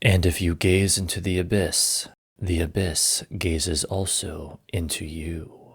And if you gaze into the abyss gazes also into you.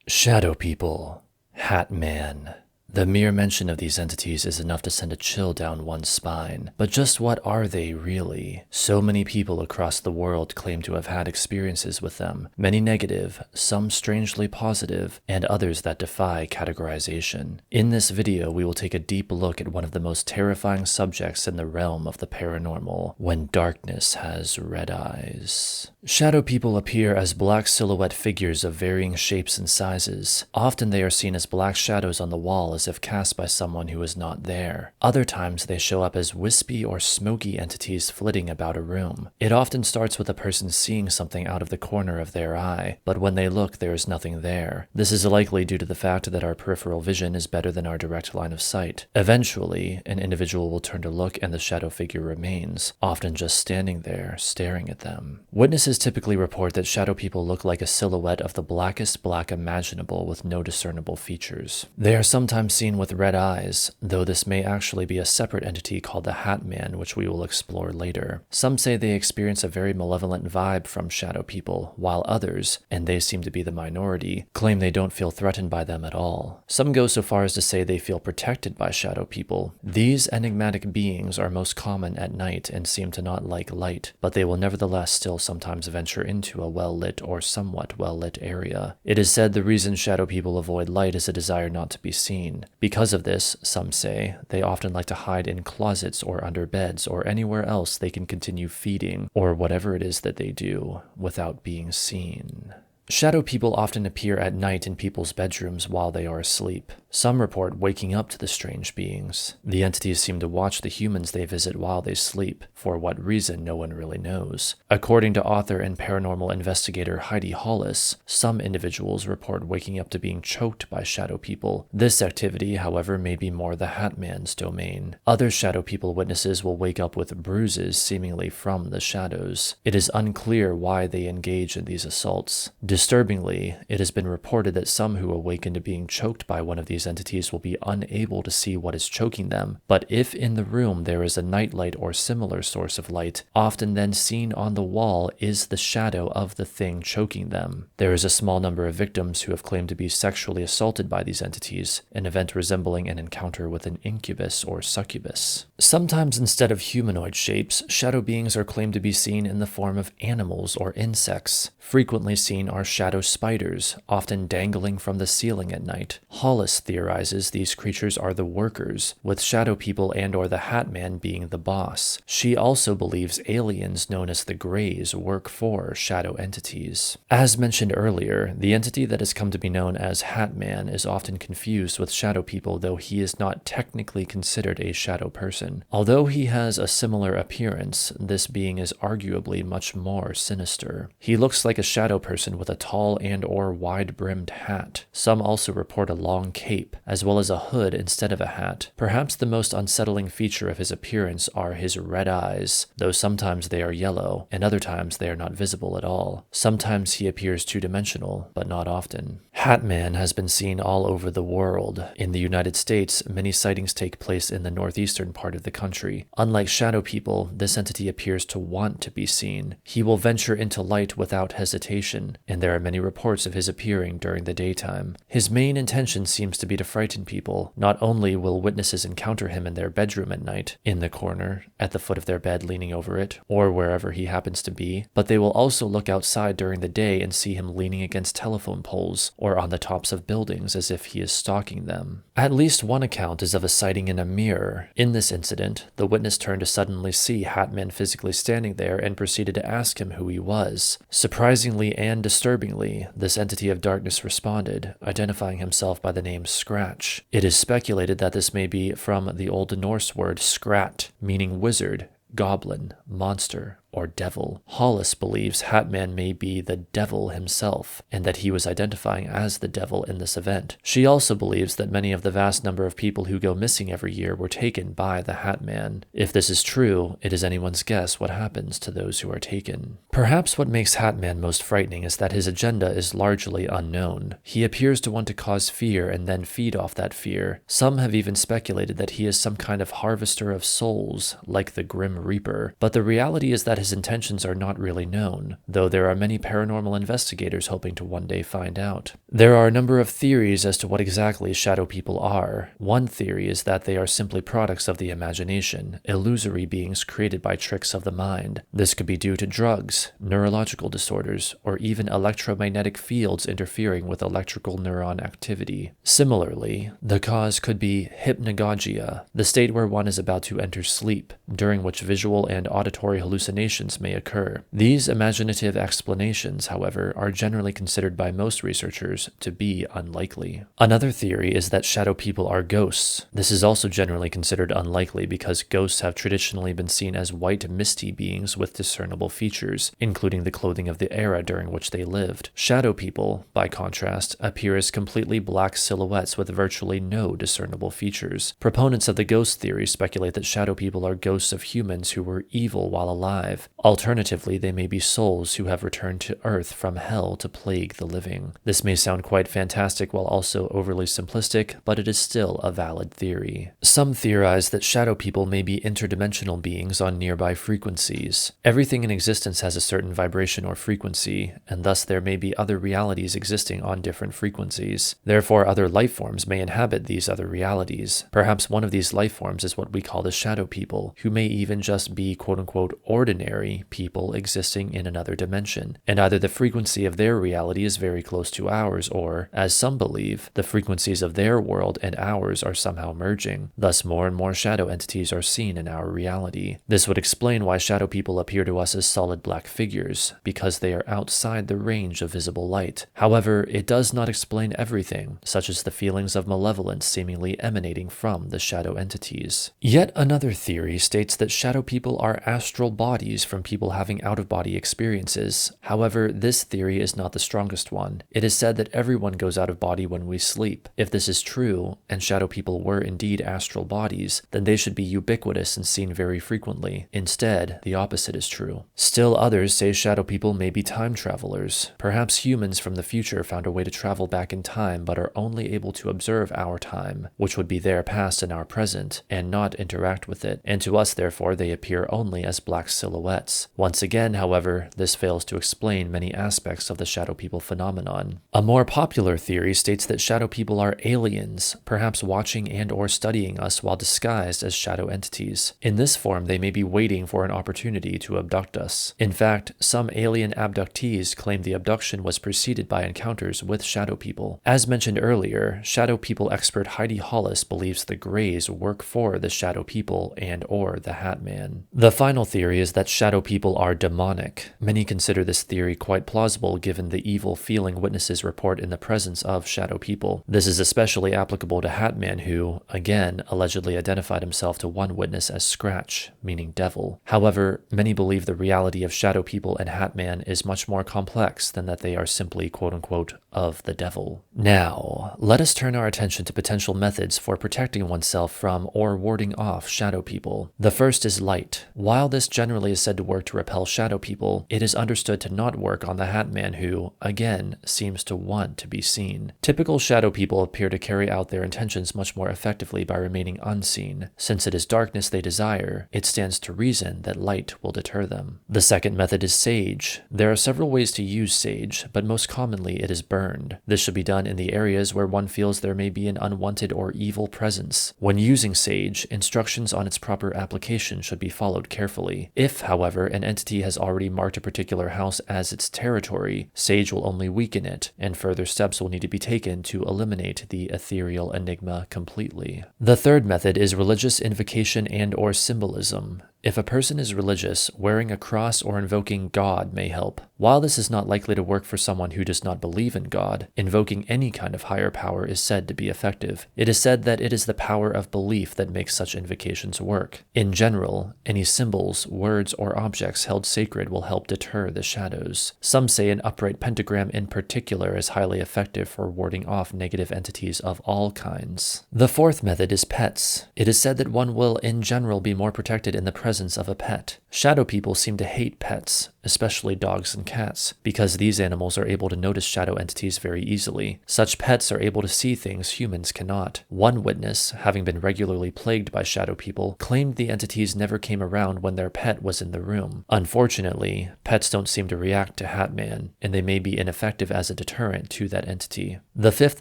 Shadow people, Hat Man. The mere mention of these entities is enough to send a chill down one's spine. But just what are they really? So many people across the world claim to have had experiences with them, many negative, some strangely positive, and others that defy categorization. In this video, we will take a deep look at one of the most terrifying subjects in the realm of the paranormal, when darkness has red eyes. Shadow people appear as black silhouette figures of varying shapes and sizes. Often they are seen as black shadows on the wall as if cast by someone who is not there. Other times they show up as wispy or smoky entities flitting about a room. It often starts with a person seeing something out of the corner of their eye, but when they look there is nothing there. This is likely due to the fact that our peripheral vision is better than our direct line of sight. Eventually, an individual will turn to look and the shadow figure remains, often just standing there, staring at them. Witnesses typically report that shadow people look like a silhouette of the blackest black imaginable with no discernible features. They are sometimes seen with red eyes, though this may actually be a separate entity called the Hat Man, which we will explore later. Some say they experience a very malevolent vibe from shadow people, while others, and they seem to be the minority, claim they don't feel threatened by them at all. Some go so far as to say they feel protected by shadow people. These enigmatic beings are most common at night and seem to not like light, but they will nevertheless still sometimes venture into a well-lit or somewhat well-lit area. It is said the reason shadow people avoid light is a desire not to be seen. Because of this, some say, they often like to hide in closets or under beds or anywhere else they can continue feeding, or whatever it is that they do, without being seen. Shadow people often appear at night in people's bedrooms while they are asleep. Some report waking up to the strange beings. The entities seem to watch the humans they visit while they sleep. For what reason, no one really knows. According to author and paranormal investigator Heidi Hollis, some individuals report waking up to being choked by shadow people. This activity, however, may be more the Hat Man's domain. Other shadow people witnesses will wake up with bruises seemingly from the shadows. It is unclear why they engage in these assaults. Disturbingly, it has been reported that some who awaken to being choked by one of these entities will be unable to see what is choking them, but if in the room there is a nightlight or similar source of light, often then seen on the wall is the shadow of the thing choking them. There is a small number of victims who have claimed to be sexually assaulted by these entities, an event resembling an encounter with an incubus or succubus. Sometimes instead of humanoid shapes, shadow beings are claimed to be seen in the form of animals or insects. Frequently seen are shadow spiders, often dangling from the ceiling at night. Hollis theorizes these creatures are the workers, with shadow people and or the Hat Man being the boss. She also believes aliens known as the Greys work for shadow entities. As mentioned earlier, the entity that has come to be known as Hat Man is often confused with shadow people, though he is not technically considered a shadow person. Although he has a similar appearance, this being is arguably much more sinister. He looks like a shadow person with a tall and or wide-brimmed hat. Some also report a long cape, as well as a hood instead of a hat. Perhaps the most unsettling feature of his appearance are his red eyes, though sometimes they are yellow, and other times they are not visible at all. Sometimes he appears two-dimensional, but not often. Hat Man has been seen all over the world. In the United States, many sightings take place in the northeastern part of the country. Unlike shadow people, this entity appears to want to be seen. He will venture into light without hesitation, and there are many reports of his appearing during the daytime. His main intention seems to be to frighten people. Not only will witnesses encounter him in their bedroom at night, in the corner, at the foot of their bed leaning over it, or wherever he happens to be, but they will also look outside during the day and see him leaning against telephone poles or on the tops of buildings as if he is stalking them. At least one account is of a sighting in a mirror. In this incident, the witness turned to suddenly see Hat Man physically standing there and proceeded to ask him who he was. Surprisingly and disturbingly, this entity of darkness responded, identifying himself by the name Scratch. It is speculated that this may be from the Old Norse word skrat, meaning wizard, goblin, monster, or devil. Hollis believes Hatman may be the devil himself, and that he was identifying as the devil in this event. She also believes that many of the vast number of people who go missing every year were taken by the Hatman. If this is true, it is anyone's guess what happens to those who are taken. Perhaps what makes Hatman most frightening is that his agenda is largely unknown. He appears to want to cause fear and then feed off that fear. Some have even speculated that he is some kind of harvester of souls, like the Grim Reaper, but the reality is that his intentions are not really known, though there are many paranormal investigators hoping to one day find out. There are a number of theories as to what exactly shadow people are. One theory is that they are simply products of the imagination, illusory beings created by tricks of the mind. This could be due to drugs, neurological disorders, or even electromagnetic fields interfering with electrical neuron activity. Similarly, the cause could be hypnagogia, the state where one is about to enter sleep, during which visual and auditory hallucinations may occur. These imaginative explanations, however, are generally considered by most researchers to be unlikely. Another theory is that shadow people are ghosts. This is also generally considered unlikely because ghosts have traditionally been seen as white, misty beings with discernible features, including the clothing of the era during which they lived. Shadow people, by contrast, appear as completely black silhouettes with virtually no discernible features. Proponents of the ghost theory speculate that shadow people are ghosts of humans who were evil while alive. Alternatively, they may be souls who have returned to Earth from hell to plague the living. This may sound quite fantastic while also overly simplistic, but it is still a valid theory. Some theorize that shadow people may be interdimensional beings on nearby frequencies. Everything in existence has a certain vibration or frequency, and thus there may be other realities existing on different frequencies. Therefore, other life forms may inhabit these other realities. Perhaps one of these life forms is what we call the shadow people, who may even just be quote-unquote ordinary people existing in another dimension, and either the frequency of their reality is very close to ours, or, as some believe, the frequencies of their world and ours are somehow merging. Thus, more and more shadow entities are seen in our reality. This would explain why shadow people appear to us as solid black figures, because they are outside the range of visible light. However, it does not explain everything, such as the feelings of malevolence seemingly emanating from the shadow entities. Yet another theory states that shadow people are astral bodies from people having out-of-body experiences. However, this theory is not the strongest one. It is said that everyone goes out of body when we sleep. If this is true, and shadow people were indeed astral bodies, then they should be ubiquitous and seen very frequently. Instead, the opposite is true. Still others say shadow people may be time travelers. Perhaps humans from the future found a way to travel back in time but are only able to observe our time, which would be their past and our present, and not interact with it, and to us therefore they appear only as black silhouettes. Once again, however, this fails to explain many aspects of the shadow people phenomenon. A more popular theory states that shadow people are aliens, perhaps watching and or studying us while disguised as shadow entities. In this form, they may be waiting for an opportunity to abduct us. In fact, some alien abductees claim the abduction was preceded by encounters with shadow people. As mentioned earlier, shadow people expert Heidi Hollis believes the Greys work for the shadow people and or the Hatman. The final theory is that shadow people are demonic. Many consider this theory quite plausible given the evil feeling witnesses report in the presence of shadow people. This is especially applicable to Hatman, who, again, allegedly identified himself to one witness as Scratch, meaning devil. However, many believe the reality of shadow people and Hatman is much more complex than that they are simply quote-unquote of the devil. Now, let us turn our attention to potential methods for protecting oneself from or warding off shadow people. The first is light. While this generally is said to work to repel shadow people, it is understood to not work on the Hatman who, again, seems to want to be seen. Typical shadow people appear to carry out their intentions much more effectively by remaining unseen. Since it is darkness they desire, it stands to reason that light will deter them. The second method is sage. There are several ways to use sage, but most commonly it is burned. This should be done in the areas where one feels there may be an unwanted or evil presence. When using sage, instructions on its proper application should be followed carefully. If, however, an entity has already marked a particular house as its territory, sage will only weaken it, and further steps will need to be taken to eliminate the ethereal enigma completely. The third method is religious invocation and or symbolism. If a person is religious, wearing a cross or invoking God may help. While this is not likely to work for someone who does not believe in God, invoking any kind of higher power is said to be effective. It is said that it is the power of belief that makes such invocations work. In general, any symbols, words, or objects held sacred will help deter the shadows. Some say an upright pentagram in particular is highly effective for warding off negative entities of all kinds. The fourth method is pets. It is said that one will in general be more protected in the presence of a pet. Shadow people seem to hate pets, especially dogs and cats, because these animals are able to notice shadow entities very easily. Such pets are able to see things humans cannot. One witness, having been regularly plagued by shadow people, claimed the entities never came around when their pet was in the room. Unfortunately, pets don't seem to react to Hat Man, and they may be ineffective as a deterrent to that entity. The fifth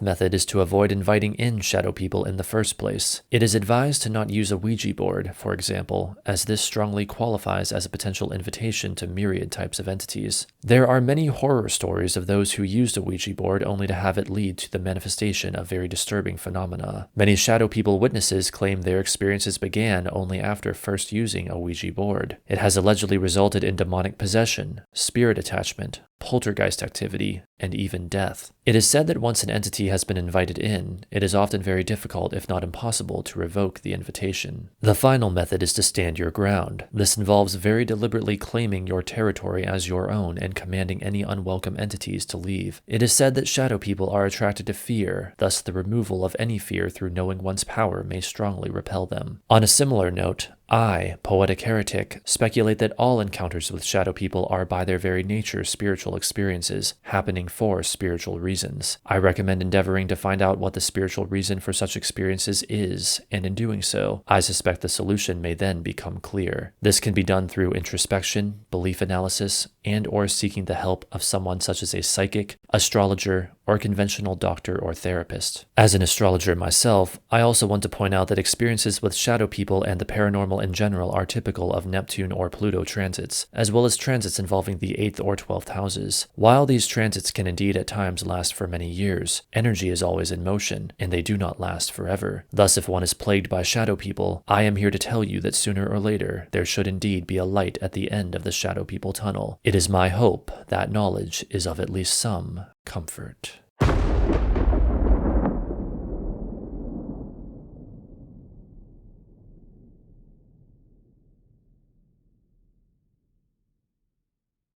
method is to avoid inviting in shadow people in the first place. It is advised to not use a Ouija board, for example, as this strongly qualifies as a potential invitation to myriad types of entities. There are many horror stories of those who used a Ouija board only to have it lead to the manifestation of very disturbing phenomena. Many shadow people witnesses claim their experiences began only after first using a Ouija board. It has allegedly resulted in demonic possession, spirit attachment, poltergeist activity, and even death. It is said that once an entity has been invited in, it is often very difficult, if not impossible, to revoke the invitation. The final method is to stand your ground. This involves very deliberately claiming your territory as your own and commanding any unwelcome entities to leave. It is said that shadow people are attracted to fear, thus the removal of any fear through knowing one's power may strongly repel them. On a similar note, I, Poetic Heretic, speculate that all encounters with shadow people are by their very nature spiritual experiences, happening for spiritual reasons. I recommend endeavoring to find out what the spiritual reason for such experiences is, and in doing so, I suspect the solution may then become clear. This can be done through introspection, belief analysis, and/or seeking the help of someone such as a psychic, astrologer, or conventional doctor or therapist. As an astrologer myself, I also want to point out that experiences with shadow people and the paranormal in general are typical of Neptune or Pluto transits, as well as transits involving the 8th or 12th houses. While these transits can indeed at times last for many years, energy is always in motion, and they do not last forever. Thus, if one is plagued by shadow people, I am here to tell you that sooner or later, there should indeed be a light at the end of the shadow people tunnel. It is my hope that knowledge is of at least some comfort.